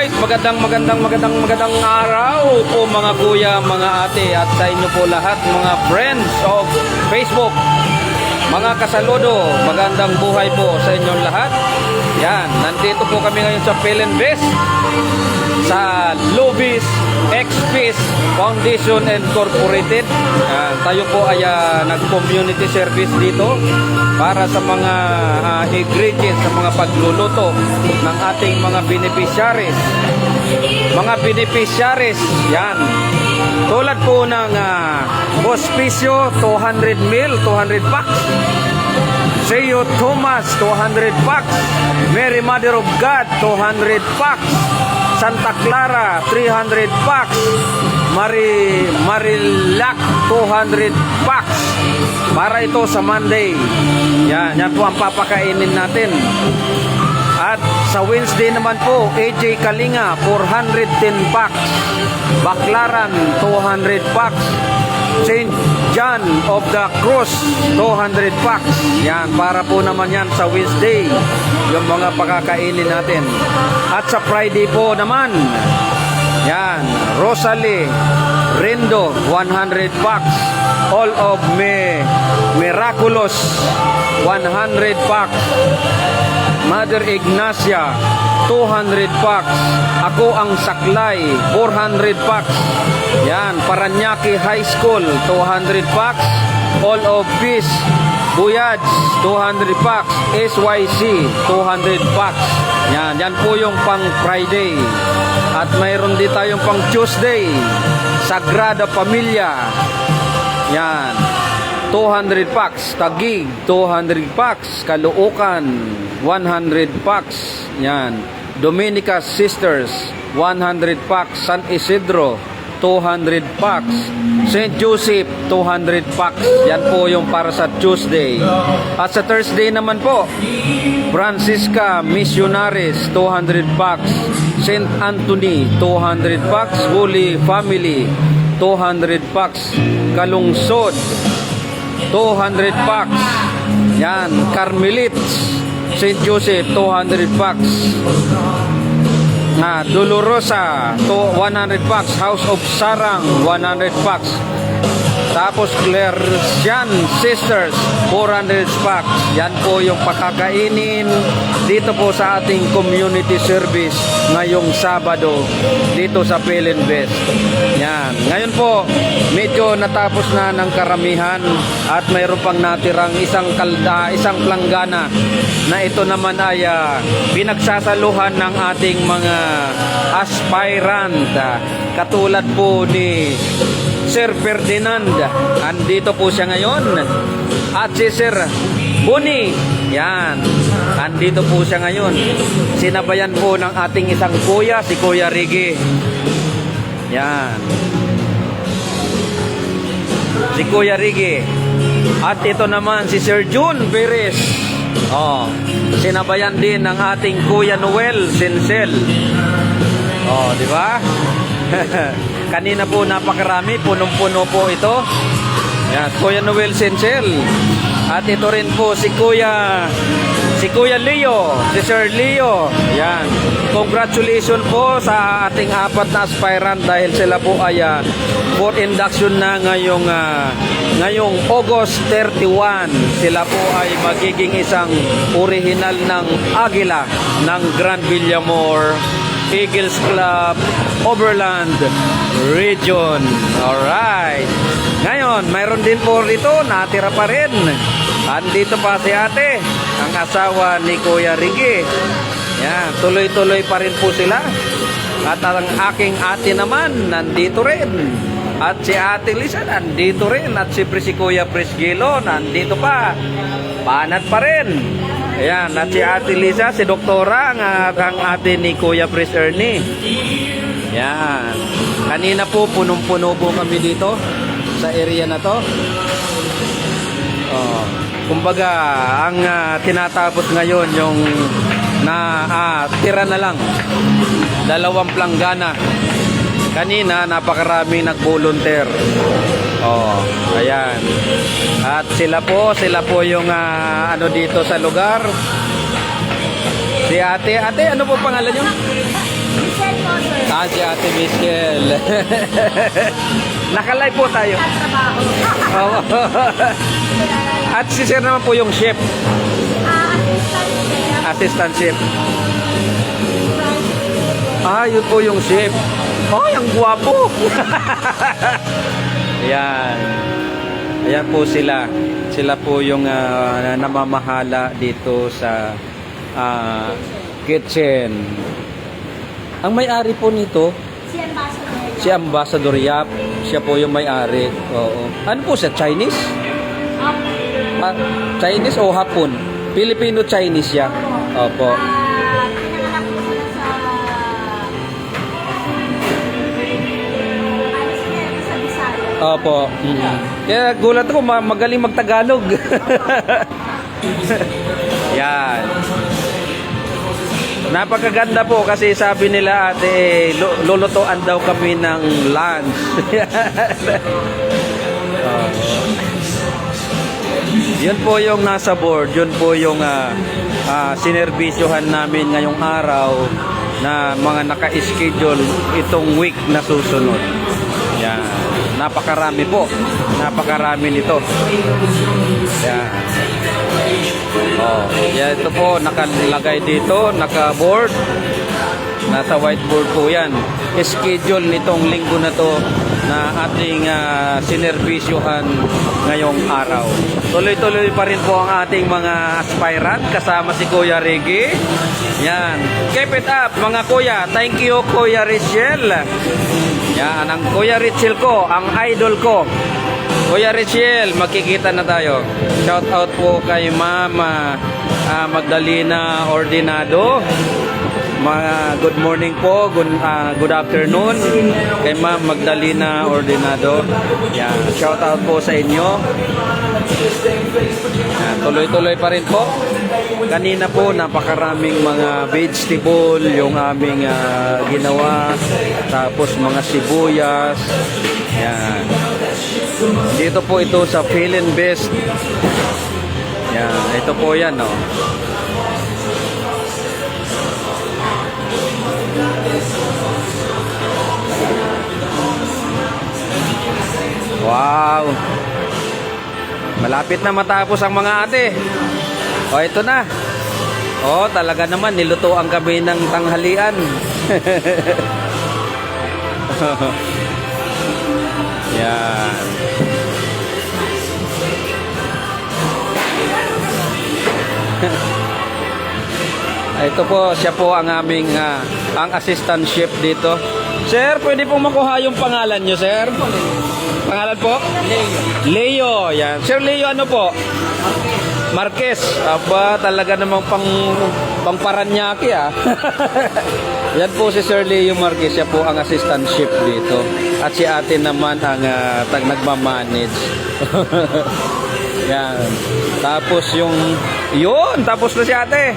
Alright, magandang araw po mga kuya, mga ate at sa inyo po lahat mga friends of Facebook. Mga kasaludo, magandang buhay po sa inyong lahat. Yan, nandito po kami ngayon sa Philinvest sa Lubis X-Peace Foundation Incorporated. Tayo po ay nag-community service dito para sa mga ingredients, sa mga pagluluto ng ating mga beneficiaries. Mga beneficiaries, yan. Tulad po ng Hospicio, 200 mil, 200 packs. Sayo Thomas, 200 packs. Mary Mother of God, 200 packs. Santa Clara, 300 packs. Marilac, 200 packs. Para ito sa Monday. Yan po ang papakainin natin. At sa Wednesday naman po, AJ Kalinga, 410 packs. Baclaran, 200 packs. St. John of the Cross, 200 packs. Yan, para po naman yan sa Wednesday, yung mga pakakainin natin. At sa Friday po naman, yan, Rosalie Rindo, 100 packs. All of Miraculous, 100 packs. Mother Ignacia, 200 packs. Ako ang Saklay, 400 packs. Yan, Paranaque High School, 200 packs. All of Peace, Buyaj, 200 packs. SYC, 200 packs. Yan po yung pang Friday. At mayroon din tayong pang Tuesday, Sagrada Familia. Yan, 200 packs. Taguig, 200 packs. Caloocan, 100 packs. Yan, Dominica Sisters, 100 packs. San Isidro, 200 packs. St. Joseph, 200 packs. Yan po yung para sa Tuesday. At sa Thursday naman po, Francisca Missionaries, 200 packs. St. Anthony, 200 packs. Holy Family, 200 packs. Kalungsod, 200 packs. Yan, Carmelites, St. Joseph, 200 packs. Dolorosa, 100 packs. House of Sarang, 100 packs. Tapos Clercian Sisters, 400 packs. Yan po yung pakakainin dito po sa ating community service ngayong Sabado dito sa Philinvest. Yan. Ngayon po, medyo natapos na ng karamihan at mayroon pang natirang isang planggana na ito naman ay pinagsasaluhan ng ating mga aspirant. Katulad po ni Sir Ferdinand, andito po siya ngayon. At si Sir Boni, yan, andito po siya ngayon. Sinabayan po ng ating isang kuya, si Kuya Rigi. Yan, si Kuya Rigi. At ito naman si Sir June Perez. Sinabayan din ng ating Kuya Noel Sincel. Di ba? Kanina po napakarami, punong-puno po ito. Yan, Kuya Noel Sincel. At ito rin po si Kuya Leo, si Sir Leo. Yan. Congratulations po sa ating 4 na aspirant dahil sila po ay for induction na ngayong August 31. Sila po ay magiging isang original ng Agila ng Grand Villamor Eagles Club Overland Region. Alright. Ngayon, mayroon din po rito, natira pa rin. Andito pa si ate, ang asawa ni Kuya Rigi. Yan, tuloy-tuloy pa rin po sila. At ang aking ate naman, nandito rin. At si ate Lisa, nandito rin. At si Kuya Prisgilo, nandito pa. Panat pa rin. Ayan, at si ate Lisa, si Doktora, ang ate ni Kuya Pris Ernie. Yan. Kanina po, punong-puno po kami dito sa area na to. Kumbaga, ang tinatapos ngayon yung tira na lang. 2 planggana. Kanina, napakarami nag-volunteer. Ayan. At sila po yung dito sa lugar. Si ate, ano po pangalan nyo? Michelle po, sir. Ah, si Ate Michelle. Nakalive po tayo. Trabaho. Oo. At si Sir naman po yung chef. Assistant chef. Assistant chef. Ah, yun po yung chef. Ay, ang gwapo. Ayan. Ayan po sila. Sila po yung namamahala dito sa kitchen. Ang may-ari po nito, Si Ambassador. si Ambassador Yap. Siya po yung may-ari. Oo. Ano po siya? Chinese? Ah, Chinese o Hapon? Filipino-Chinese siya. Opo. Pinanganak po sila sa... sa Bisaya. Opo. Kaya gulat ko, magaling magtagalog. Yan. Napakaganda po kasi sabi nila ate, lulutuan daw kami ng lunch. Oh. Yun po yung nasa board, yun po yung sinerbisyohan namin ngayong araw na mga naka-schedule itong week na susunod. Yan. Napakarami po. Napakarami nito. Yan. Oh, yan, ito po nakalagay dito, naka-board. Nasa whiteboard po yan. Schedule nitong linggo na to na ating sinerbisyohan ngayong araw. Tuloy-tuloy pa rin po ang ating mga aspirant kasama si Kuya Reggie. Yan. Keep it up mga kuya. Thank you Kuya Richel. Yan, ang Kuya Richel ko, ang idol ko. Kuya Richel, magkikita na tayo. Shout out po kay Mama Magdalena Ordinado. Good morning po, good afternoon kay Ma'am Magdalena Ordinado. Yan, shout out po sa inyo. Yan, tuloy-tuloy pa rin po. Kanina po napakaraming mga vegetable yung aming ginawa. Tapos mga sibuyas. Yan. Dito po ito sa Feeling Best. Yan, ito po yan, no. Wow. Malapit na matapos ang mga ate. O, ito na. O, talaga naman nilutuan kami ng tanghalian. Yan. Ito po, siya po ang aming ang assistant chef dito. Sir, pwede pong makuha yung pangalan nyo, sir? Pangalan po? Leo. Yan. Sir Leo, ano po? Marquez. Aba, talaga namang pang Paranaque, ah. Yan po si Sir Leo Marquez. Siya po ang assistant chef dito. At si ate naman ang nagmamanage. Yan. Tapos yun, tapos na si ate.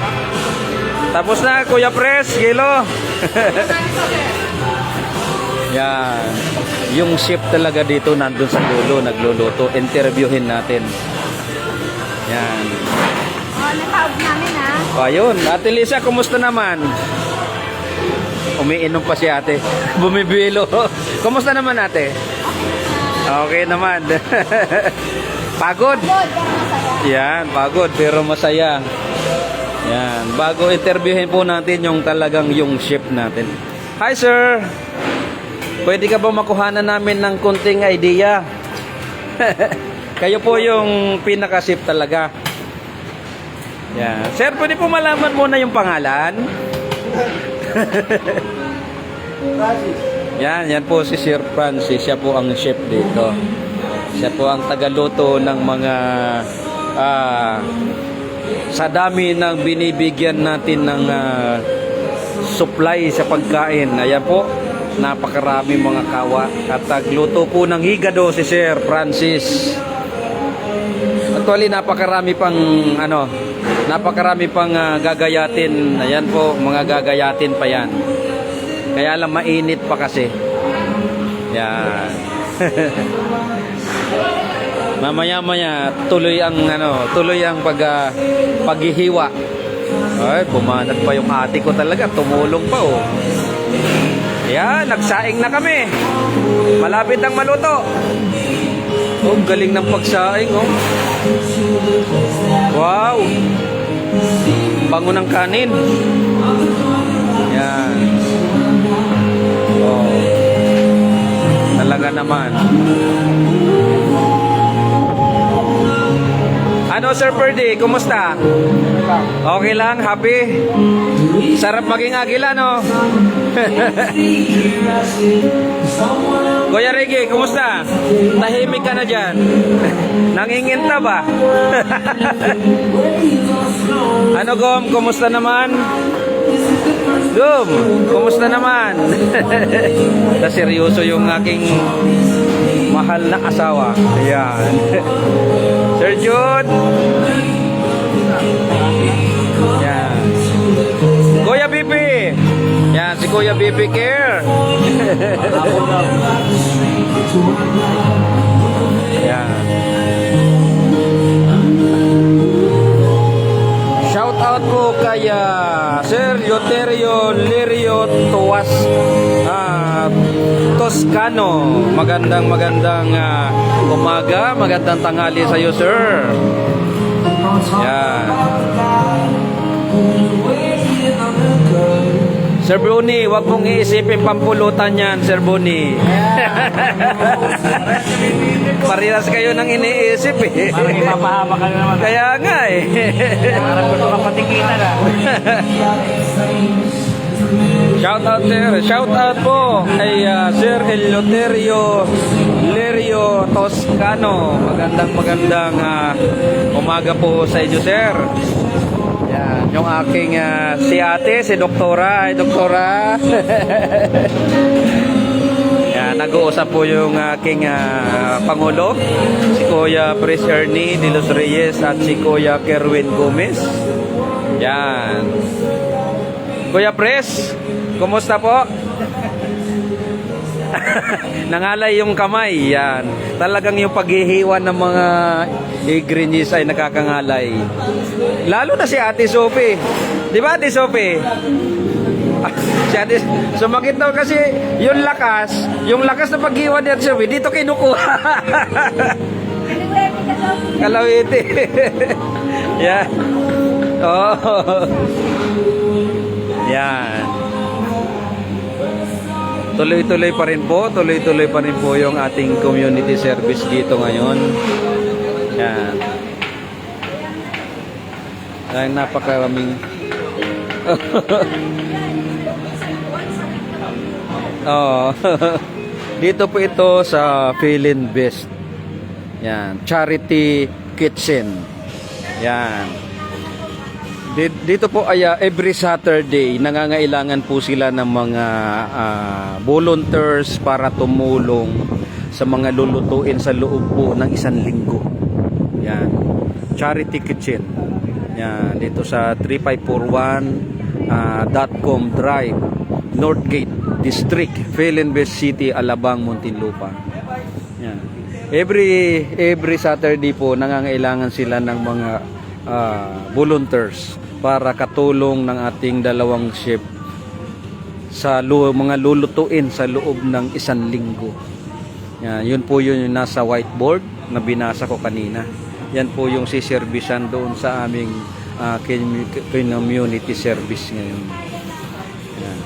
Tapos na, Kuya Pres, Gilo. Yan. Yung chef talaga dito nandun sa dulo, nagluluto. Interviewin natin. Yan. Nakaog namin ha. O, ayun. Ate Lisa, kumusta naman? Umiinom pa si ate. Bumibilo. Kumusta naman ate? Okay naman. Pagod? Good, pero masaya. Yan, pagod pero masaya. Yan, bago interviewin po natin yung talagang yung chef natin. Hi sir! Pwede ka ba makuhanan namin ng kunting idea? Kayo po yung pinaka-chef talaga. Yan. Sir, pwede po malaman muna yung pangalan? Yan po si Sir Francis. Siya po ang chef dito. Siya po ang tagaluto ng mga sa dami ng binibigyan natin ng supply sa pagkain. Ayan po, napakarami mga kawa. At nagluto po ng higado si Sir Francis. Actually, napakarami pang gagayatin. Ayan po, mga gagayatin pa yan. Kaya lang mainit pa kasi. Yan. Mamaya-maya tuloy ang paghihiwa. Ay, bumanat pa yung ate ko talaga, tumulong pa oh. Yan, nagsaing na kami. Malapit ang maluto. Oh, galing ng pagsaing, oh. Wow. Bango ng kanin. Yan. Oh. Talaga naman. Ano, Sir Ferdy? Kumusta? Okay lang? Happy? Sarap maging agila, no? Kuya Ricky, kumusta? Tahimik ka na dyan. Nanginginta ba? Ano, Gom? Kumusta naman? Gom, kumusta naman? Na seryoso yung aking mahal na asawa. Ayan. Sir Jude. Yan. Kuya Bibi. Yan, si Kuya Bibi Care. Yan. Shout out po kay Sir Yoterio Lirio Tuas Toscano. Magandang umaga, magandang tanghali sa iyo, sir. Yan. Sir Bruni, wag mong iisipin pampulutan yan, Sir Bruni. Parehas kayo nang iniisip eh. Parang ipapahama ka na naman. Kaya nga eh. Parang gusto ka patikitan ah. Shout out sir. Shout out po kay Sir Eleuterio Lirio Toscano. Magandang umaga po sa inyo, sir. Yan, yung aking si ate, si doktora. Ay, doktora. Yan, nag-uusap po yung aking Pangulo, si Kuya Pres Ernie de los Reyes at si Kuya Kerwin Gomez. Yan. Kuya Pres, kumusta po? Nangalay yung kamay. Yan. Talagang yung paghihiwan ng mga igrinis ay nakakangalay. Lalo na si Ate Sophie. Di ba, Ate Sophie? Si Ate, sumakit daw kasi yung lakas na paghiwan ni Ate Sophie, dito kinukuha. Kalawiti. Yan. Oh. Yan. Tuloy-tuloy pa rin po yung ating community service dito ngayon. Yan. Ay, napakaraming oh. Dito po ito sa Feeling Best. Yan, Charity Kitchen. Yan. Dito po ay every Saturday nangangailangan po sila ng mga volunteers para tumulong sa mga lulutuin sa loob po ng isang linggo. Yan. Charity Kitchen. Yan, dito sa 3541.com Drive, Northgate District, Feeling Best City, Alabang, Muntinlupa. Yan. Every Saturday po nangangailangan sila ng mga volunteers para katulong ng ating dalawang chef sa mga lulutuin sa loob ng isang linggo. Yan, yun po yun yung nasa whiteboard na binasa ko kanina. Yan po yung siservisan doon sa aming community service ngayon. Yan.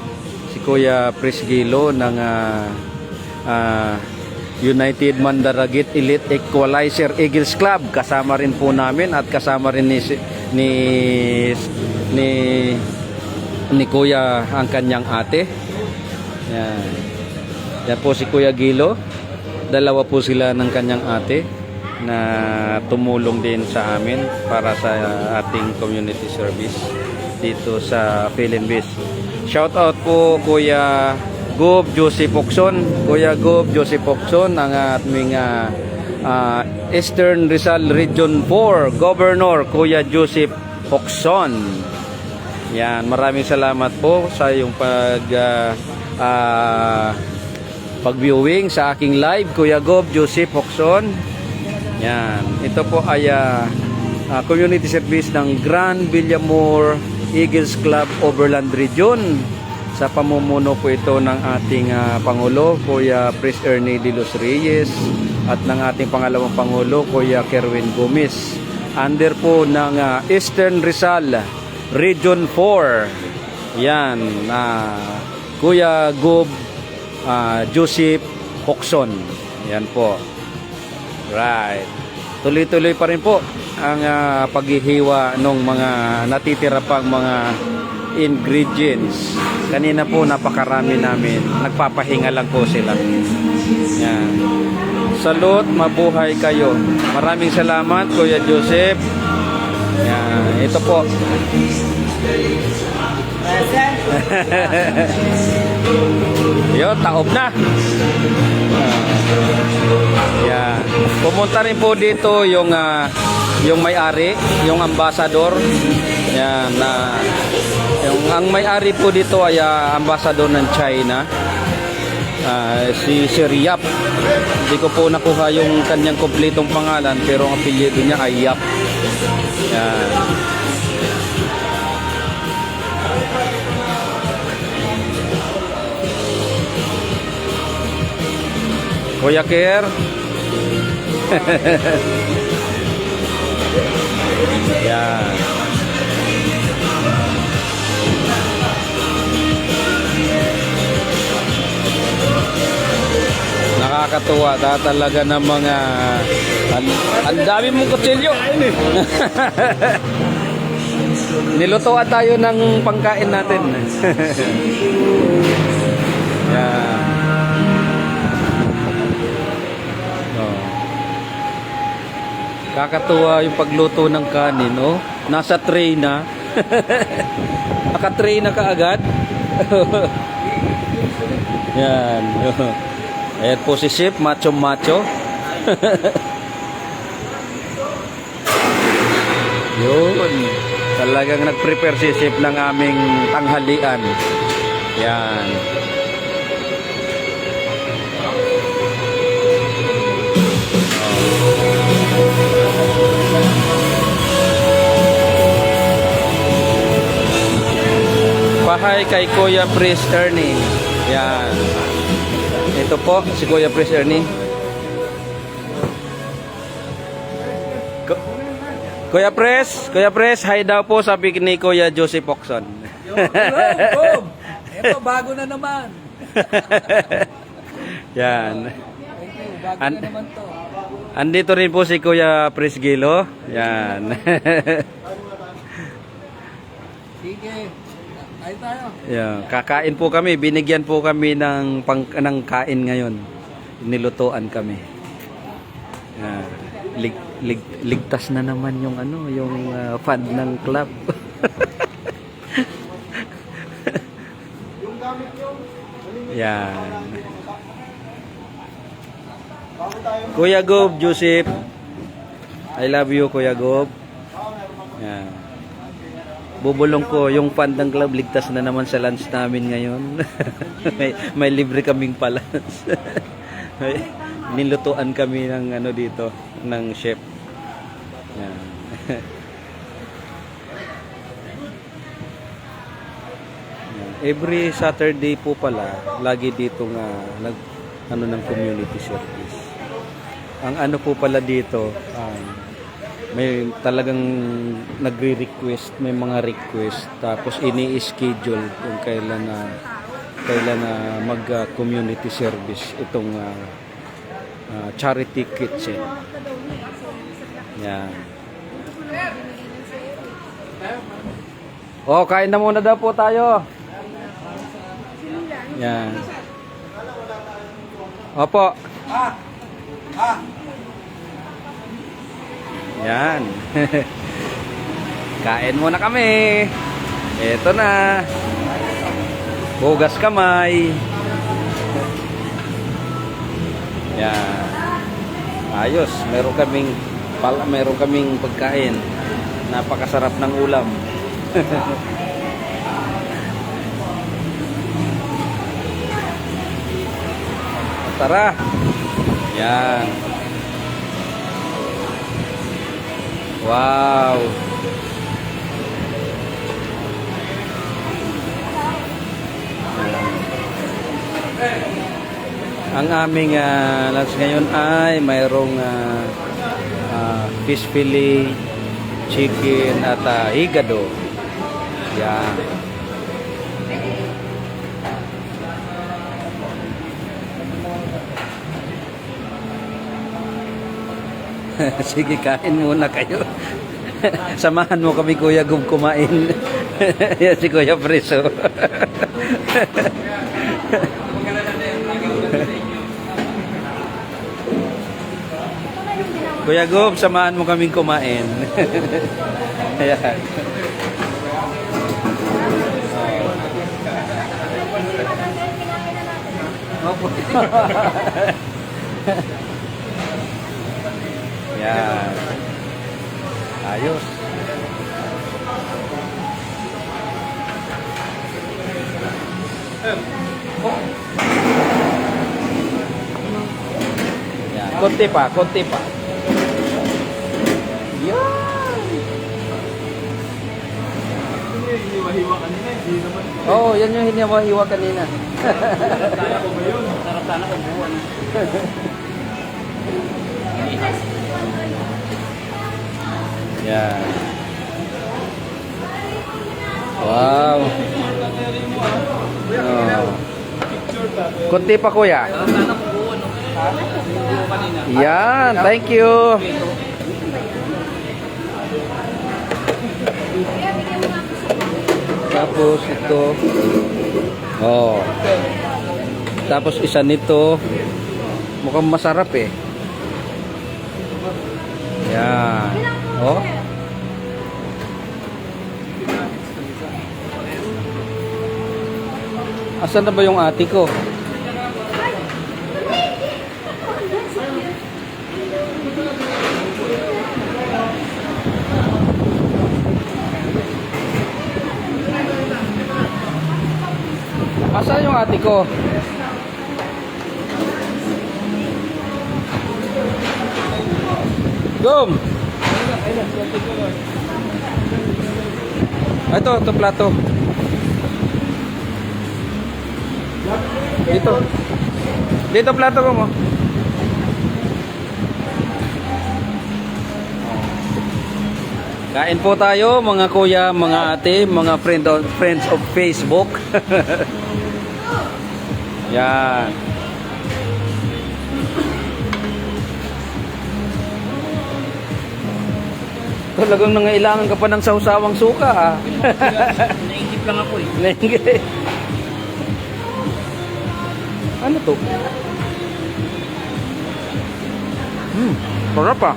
Si Kuya Presgilo ng United Mandaragit Elite Equalizer Eagles Club, kasama rin po namin at kasama rin ni Kuya ang kanyang ate. Yan. Yan po si Kuya Gilo. Dalawa po sila ng kanyang ate na tumulong din sa amin para sa ating community service dito sa Philippines. Shout out po Kuya Gob Joseph Pocson. Kuya Gob Joseph Pocson ang aming Eastern Rizal Region 4 Governor Kuya Joseph Pocson. Yan, maraming salamat po sa yung pag-viewing sa aking live, Kuya Gob Joseph Pocson. Yan, ito po ay community service ng Grand Villamor Eagles Club Overland Region Sa pamumuno po ito ng ating Pangulo, Kuya Pres Ernie de los Reyes, at ng ating pangalawang Pangulo, Kuya Kerwin Gomez. Under po ng Eastern Rizal Region 4. Yan, Kuya Gob Joseph Hokson. Yan po. Right. Tuloy-tuloy pa rin po ang paghihiwa ng mga natitira pang mga ingredients. Kanina po napakarami namin. Nagpapahinga lang po sila. Yan. Salud, mabuhay kayo. Maraming salamat, Kuya Joseph. Yan. Ito po. Yo, taob na. Yan. Pumunta rin po dito yung may-ari, yung ambassador. Yan, ang may-ari po dito ay ambassador ng China. Si Sir Yap. Hindi ko po nakuha yung kanyang kompletong pangalan, pero ang apelyido niya ay Yap. Yan. Kuya Ker. Yan. Nakakatuwa talaga ng mga ang dami mong kutsilyo. Nilutuan tayo ng pangkain natin. Yan. Kakatuwa yung pagluto ng kanin, oh. Nasa tray na. Naka-tray na kaagad. Yan. Ayan po si Chef, macho-macho. Yun. Talagang nag-prepare si Chef ng aming tanghalian. Yan. Bahay kay Kuya Pres Ernie. Yan. Ito po si Kuya Pres Ernie. Kuya Pres, hi daw po, sabi ni Kuya Joseph Hokson. Boom! Ito, bago na naman. Yan. Bago na naman to. Andito rin po si Kuya Pres Gilo. Yan. Sige. Ay tayo. Yan. Kakain po kami. Binigyan po kami ng kain ngayon. Nilutuan kami. Yan. Ligtas na naman yung yung fund ng club. Yan. Kuya Gob, Joseph. I love you, Kuya Gob. Yan. Bubulong ko yung fund ng club, ligtas na naman sa lunch namin ngayon. may libre kaming palans. Nilutuan kami ng dito, ng chef. Yan. Yan. Every Saturday po pala, lagi dito ng community service. Ang po pala dito, may talagang nagre-request, may mga request, tapos ini-schedule kung kailan na mag-community service itong charity kitchen. Yan. Oh, kain na muna daw po tayo. Yan. Opo. Yan. Kain muna kami. Ito na. Hugas kamay. Yan. Ayos. Meron kaming pagkain. Napakasarap ng ulam. Tara. Yan. Wow. Ang aming lunch ngayon ay mayroong fish fillet, chicken at higado. Yan. Sige, kain muna kayo. Samahan mo kami, Kuya Gub, kumain. Yan si Kuya Preso. Kuya Gub, samahan mo kaming kumain. Ayan. Opo. Yan. Ayos. Yan. Konti pa, konti pa. Yan. Hiniwa-hiwa kanina, hindi naman. Oo, yan yung hiniwa-hiwa kanina. Kaya ko ba yun? Sarap sana kung buwan. Yan. Wow. Oh. Kunti pa, Kuya. Sarap sana kung buwan. Buwan kanina. Yan, thank you. Tapos ito. Oh. Tapos isa nito. Mukhang masarap eh. Yan. Oh. Asan na ba yung ate ko? Asan yung ate ko? Gum! Ito plato. Dito. Dito plato ko mo. Kain po tayo mga kuya, mga ate, mga friends of Facebook. Yan. Talagang nangailangan ka pa ng sausawang suka ah. Naingit lang ako eh. Nainggit. Ano to? Sarap ah.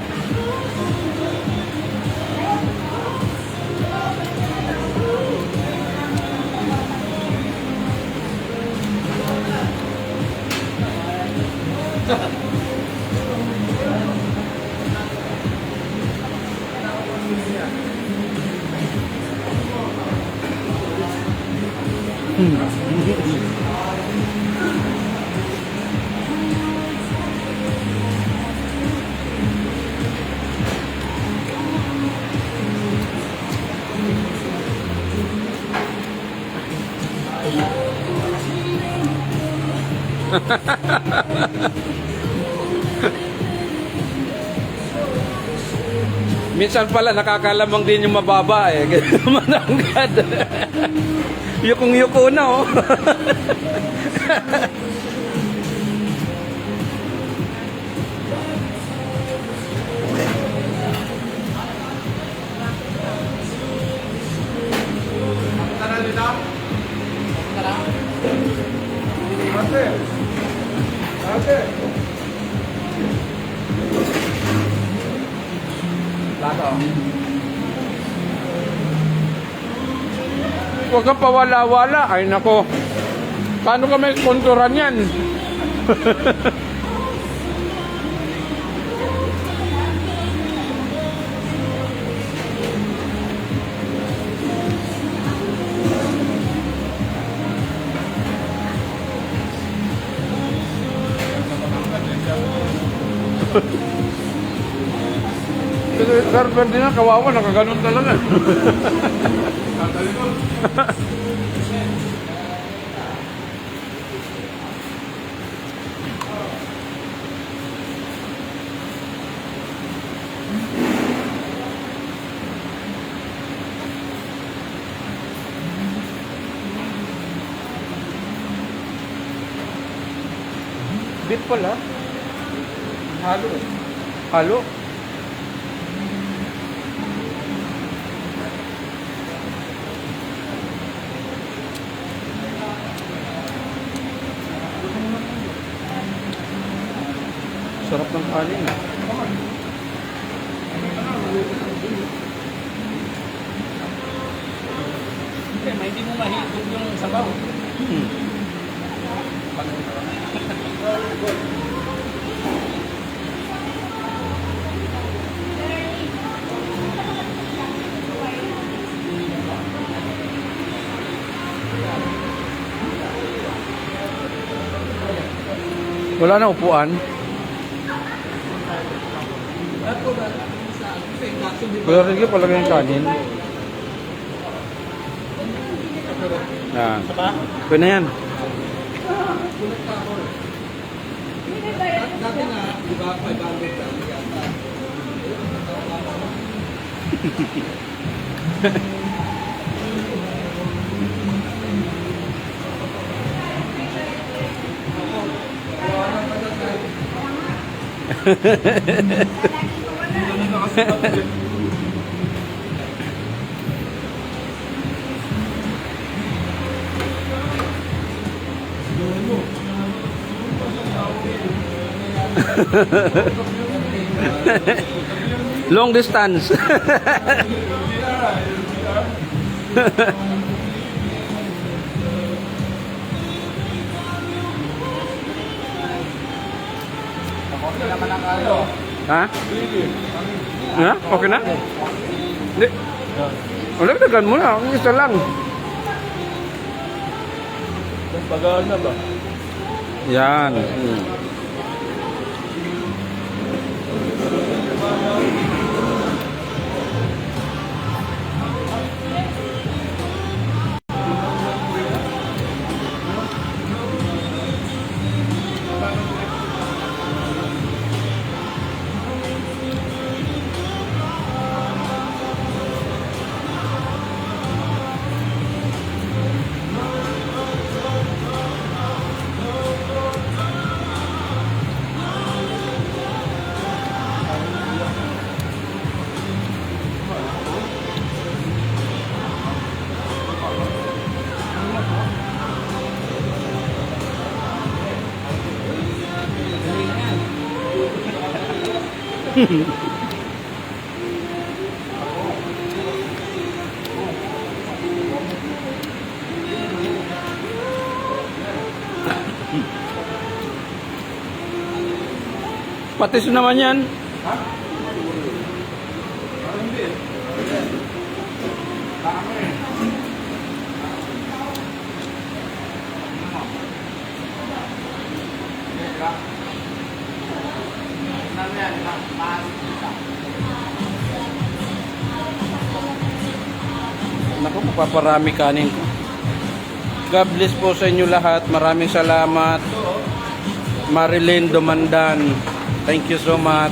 Minsan pala nakakalamang din yung mababa eh. Mananggad. Yukong-yuko na oh. Ate! Ate! Plato. Huwag kang pawala-wala. Ay nako. Paano ka may sponsoran yan? Sir Ferdinand, kawawa, nakaganon talaga. Beef pala. Halo eh. Halo. Sarap ng kanin. Eh, may hindi mo mahigop yung sabaw. Hmm. Wala na upuan. Kuya Ricky, palagay yung kanin. Yan. Pwede na yan. Dati nga, di ba, 500 lang yata. Long distance. Ha? Ha? Okay na? Hindi. Wala, dagan mo na. Ang isa lang. Pagaan na ba? Yan. Patis naman yan. Naku, paparami kanin ko. God bless po sa inyo lahat. Maraming salamat. Marilyn Dumandan. Thank you so much.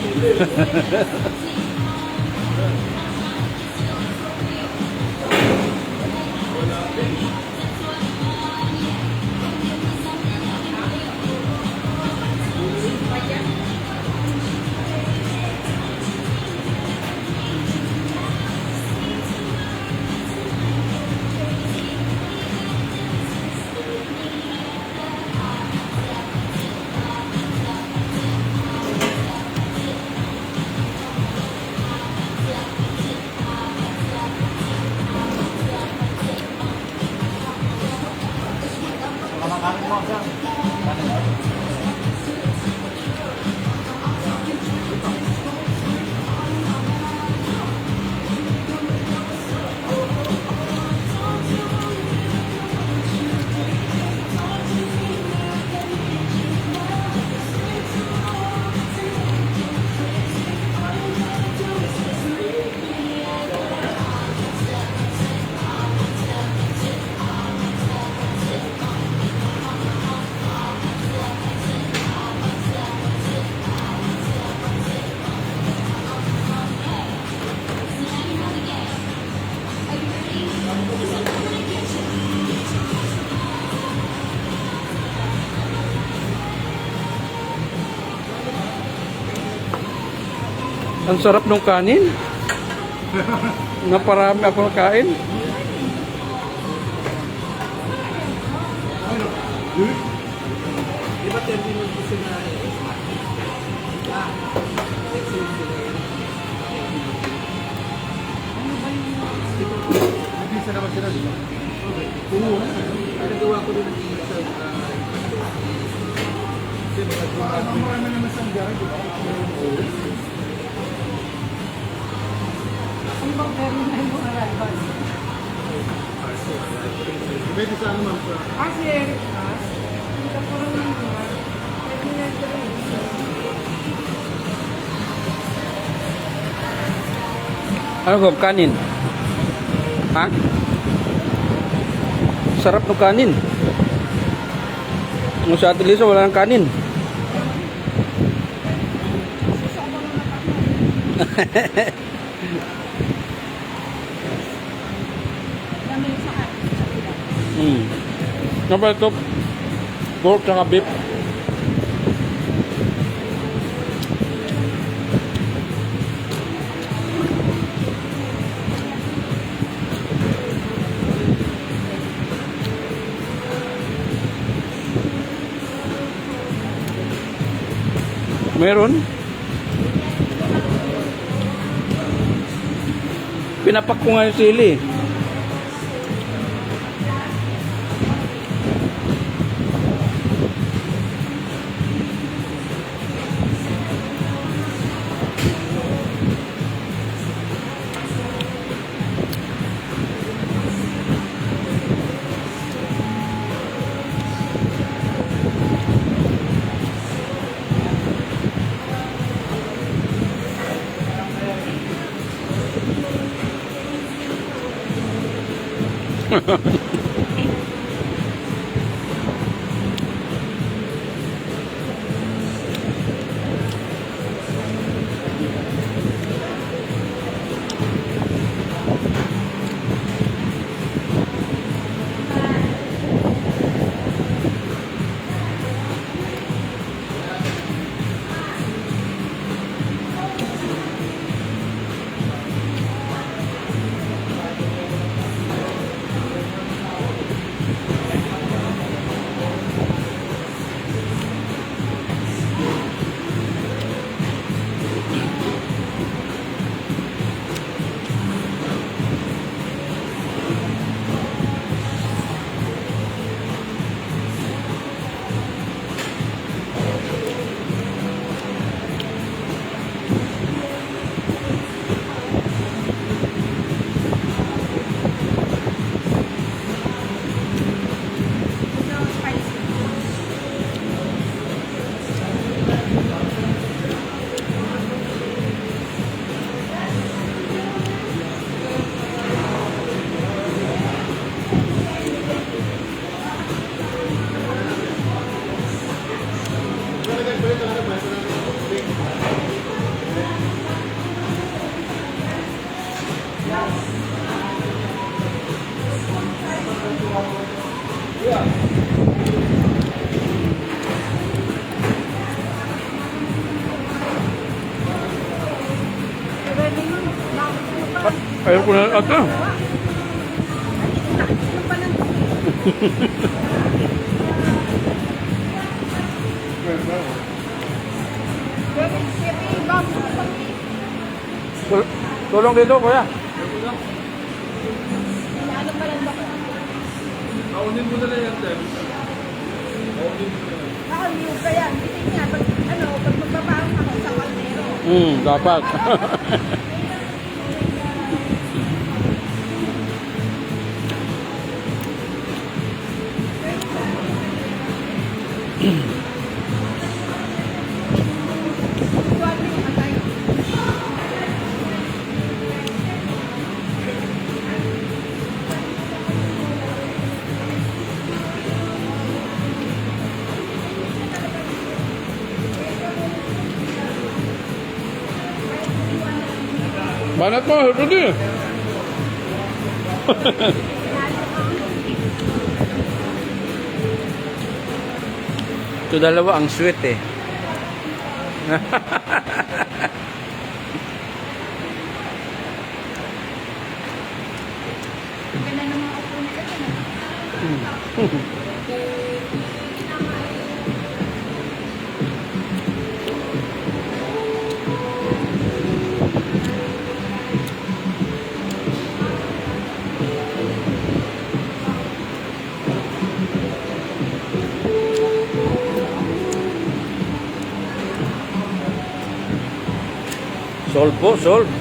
Ang sarap ng kanin. Naparami ako nakain. Di ba 30 minutes gusto na nag-isa naman sila, di ba? Okay. Oo. Nagawa ko rin nag-isa. Kasi marami naman sa gari, di ba? Oo. Ang bang meron na yung arrival? Pwede sa ano, ma'am? Si Eric ha? Hindi ka po rin yung mga. Pwede na ito rin. Ano ko, kanin? Ha? Sarap ng kanin. Yung sa Ate Lisa, wala ng kanin. Dami sa kain. Sa ulam. Ano ba ito? Pork saka beef. Meron. Pinapak ko nga yung sili. No spicy. Pwede yun. Bakit mo pa? Ayaw ko na ata. Ano pa lang? Pwede, bakit mo pa? Tulong dito, kuya. Ano pa lang ba? Kaunin mo na lang yan, Tem. Kaunin mo na lang. Nakaliw ka yan. Hindi nga, pag magbabaon ako sa kaldero. Dapat. Huwag mo yung atay. Banat mo, Rudy. Ito dalawa ang sweet eh. Solve po, solve.